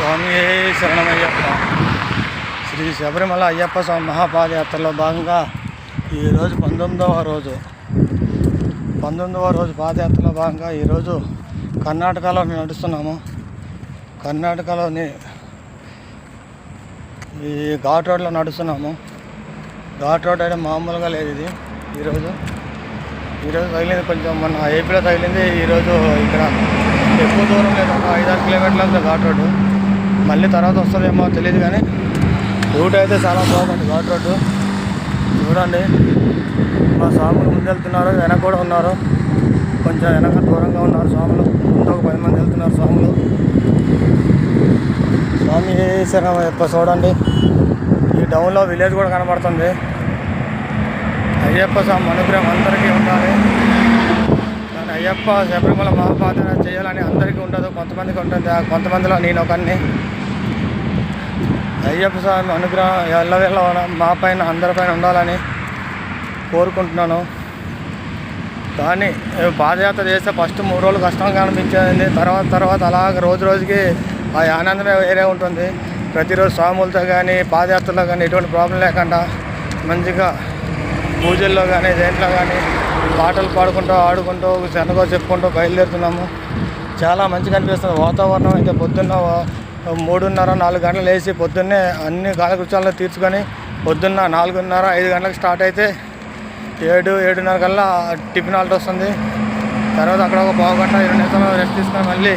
స్వామి శరణమయ్యప్ప. శ్రీ శబరిమల అయ్యప్ప స్వామి మహాపాదయాత్రలో భాగంగా ఈరోజు 19వ రోజు పాదయాత్రలో భాగంగా ఈరోజు కర్ణాటకలో నడుస్తున్నాము. కర్ణాటకలోని ఈ ఘాట్ రోడ్లో నడుస్తున్నాము. ఘాట్ రోడ్ అయితే మామూలుగా లేదు. ఇది ఈరోజు తగిలింది, కొంచెం మొన్న ఏపీలో తగిలింది. ఈరోజు ఇక్కడ ఎక్కువ దూరం లేదు, ఒక 5-6 కిలోమీటర్ల ఉంది ఘాట్ రోడ్డు. మళ్ళీ తర్వాత వస్తుందేమో తెలియదు, కానీ రూట్ అయితే చాలా బాగుంది. ఘాట్ రోడ్డు చూడండి. మా స్వాములు ముందు వెళ్తున్నారు, వెనక కూడా ఉన్నారు. కొంచెం వెనక దూరంగా ఉన్నారు స్వాములు. ముందు ఒక 10 మంది వెళ్తున్నారు స్వాములు. స్వామి శరణమయ్యప్ప. చూడండి, ఈ డౌన్లో విలేజ్ కూడా కనబడుతుంది. అయ్యప్ప స్వామి అనుగ్రహం అందరికీ ఉండాలి. కానీ అయ్యప్ప శబరిమల మహాపాదయాత్ర చేయాలని అందరికీ ఉండదు, కొంతమందికి ఉంటుంది. కొంతమందిలో నేను ఒకరిని. అయ్యప్ప స్వామి అనుగ్రహం ఎల్లవేళ మా పైన అందరిపైన ఉండాలని కోరుకుంటున్నాను. కానీ పాదయాత్ర చేస్తే ఫస్ట్ 3 రోజులు కష్టంగా అనిపించింది. తర్వాత అలాగ రోజుకి ఆ ఆనందమే వేరే ఉంటుంది. ప్రతిరోజు స్వాములతో కానీ పాదయాత్రలో కానీ ఎటువంటి ప్రాబ్లం లేకుండా మంచిగా పూజల్లో కానీ దేంట్లో కానీ పాటలు పాడుకుంటూ ఆడుకుంటూ శనగో చెప్పుకుంటూ బయలుదేరుతున్నాము. చాలా మంచిగా అనిపిస్తుంది. వాతావరణం అయితే పొద్దున్న 3:30-4 గంటలు లేచి పొద్దున్నే అన్ని కాలకృత్యాలను తీర్చుకొని పొద్దున్న 4:30-5 గంటలకు స్టార్ట్ అయితే 7-7:30 కల్లా టిఫిన్ హాల్ట్ వస్తుంది. తర్వాత అక్కడ ఒక పావు గంట 20 నిమిషాలు రెస్ట్ తీసుకొని మళ్ళీ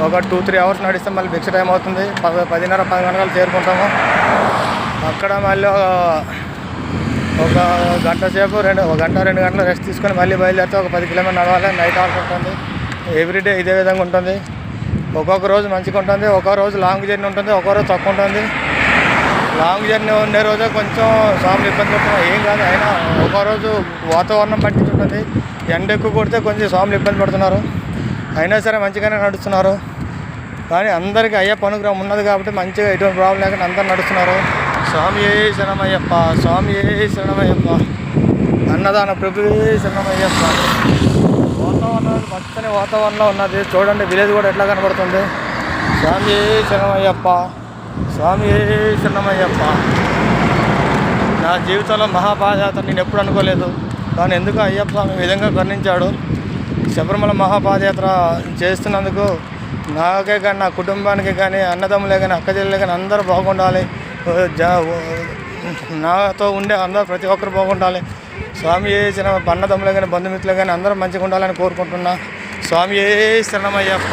ఒక 2-3 అవర్స్ నడిస్తే మళ్ళీ భిక్ష టైం అవుతుంది. 10:30-10 గంటలకు చేరుకుంటాము. అక్కడ మళ్ళీ ఒక గంట సేపు 1 గంట 2 గంటలు రెస్ట్ తీసుకొని మళ్ళీ బయలుదేరితే ఒక 10 కిలోమీటర్లు నడవాలి. నైట్ హాల్ట్ ఉంటుంది. ఎవ్రీడే ఇదే విధంగా ఉంటుంది. ఒక్కొక్క రోజు మంచిగా ఉంటుంది, ఒక్కొక్క రోజు లాంగ్ జర్నీ ఉంటుంది, ఒక్కొక్క రోజు తక్కువ ఉంటుంది. లాంగ్ జర్నీ ఉండే రోజే కొంచెం స్వాములు ఇబ్బంది పడుతున్నారు. ఏం కాదు, అయినా ఒక్కో రోజు వాతావరణం పట్టి ఉంటుంది. ఎండ ఎక్కువ కొడితే కొంచెం స్వాములు ఇబ్బంది పడుతున్నారు. అయినా సరే మంచిగానే నడుస్తున్నారు. కానీ అందరికీ అయ్యప్ప అనుగ్రహం ఉన్నది కాబట్టి మంచిగా ఎటువంటి ప్రాబ్లం లేకుండా అందరూ నడుస్తున్నారు. స్వామి శరణమయ్యప్ప. స్వామి శరణమయ్యప్ప. అన్నదాన ప్రభువే శరణమయ్యప్ప. వాతావరణం పచ్చని వాతావరణంలో ఉన్నది. చూడండి విలేజ్ కూడా ఎట్లా కనబడుతుంది. స్వామి శరణమయ్యప్ప. స్వామి శరణమయ్యప్ప. నా జీవితంలో మహాపాదయాత్ర నేను ఎప్పుడు అనుకోలేదు, కానీ ఎందుకు అయ్యప్ప స్వామి ఈ విధంగా కరుణించాడు. శబరిమల మహాపాదయాత్ర చేస్తున్నందుకు నాకే కానీ నా కుటుంబానికి కానీ అన్నదమ్ములే కానీ అక్క చెల్లెలే కానీ అందరూ బాగుండాలి. నాతో ఉండే అందరూ ప్రతి ఒక్కరు బాగుండాలి. స్వామి శరణం. అన్నదమ్ములే కానీ బంధుమిత్రులే కానీ అందరూ మంచిగా ఉండాలని కోరుకుంటున్నా. స్వామి శరణమయ్యప్ప.